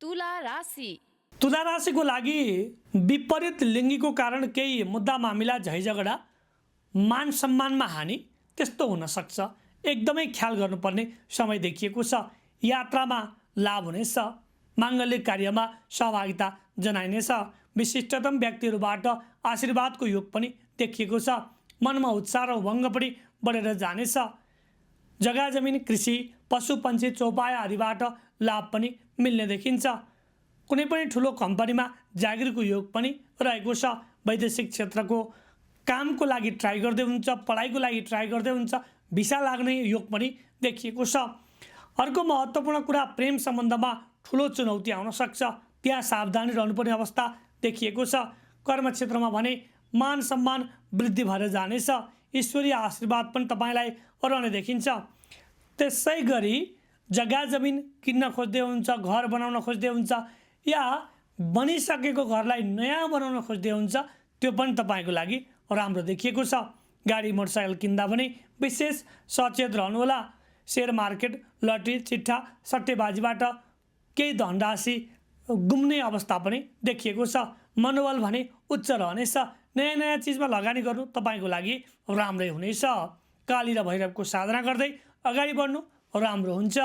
तुला राशि। तुला राशिको लागि विपरीत लिङ्गीको कारण केही मुद्दा मामिला झैझगडा, मान सम्मानमा हानि त्यस्तो हुन सक्छ। एकदमै ख्याल गर्नुपर्ने समय देखिएको छ। यात्रामा लाभ हुनेछ। माङ्गलिक कार्यमा सहभागिता जनाइनेछ। विशिष्टतम व्यक्तिहरूबाट आशीर्वादको योग पनि देखिएको छ। मनमा उत्साह र उमङ्ग पनि बढेर जानेछ। जग्गा जमिन, कृषि, पशु पक्षी, चौपाया आदिबाट लाभ पनि मिल्ने देखिन्छ। कुनै पनि ठुलो कम्पनीमा जागिरको योग पनि रहेको छ। वैदेशिक क्षेत्रको कामको लागि ट्राई गर्दै हुन्छ, पढाइको लागि ट्राई गर्दै हुन्छ, भिसा लाग्ने योग पनि देखिएको छ। अर्को महत्त्वपूर्ण कुरा, प्रेम सम्बन्धमा ठुलो चुनौती आउन सक्छ। त्यहाँ सावधानी रहनुपर्ने अवस्था देखिएको छ। कर्म क्षेत्रमा भने मान सम्मान वृद्धि भएर जानेछ। ईश्वरीय आशीर्वाद पनि तपाईँलाई रहने देखिन्छ। त्यसै गरी जग्गा जमिन किन्न खोज्दै हुन्छ, घर बनाउन खोज्दै हुन्छ या बनिसकेको घरलाई नयाँ बनाउन खोज्दै हुन्छ, त्यो पनि तपाईँको लागि राम्रो देखिएको छ। गाडी मोटरसाइकल किन्दा पनि विशेष सचेत रहनुहोला। सेयर मार्केट, लटरी, चिट्ठा, सट्टेबाजीबाट केही धनराशि गुम्ने अवस्था पनि देखिएको छ। मनोबल भने उच्च रहनेछ। नयाँ नयाँ चिजमा लगानी गर्नु तपाईँको लागि राम्रै हुनेछ। काली र भैरवको साधना गर्दै अगाडि बढ्नु राम्रो हुन्छ।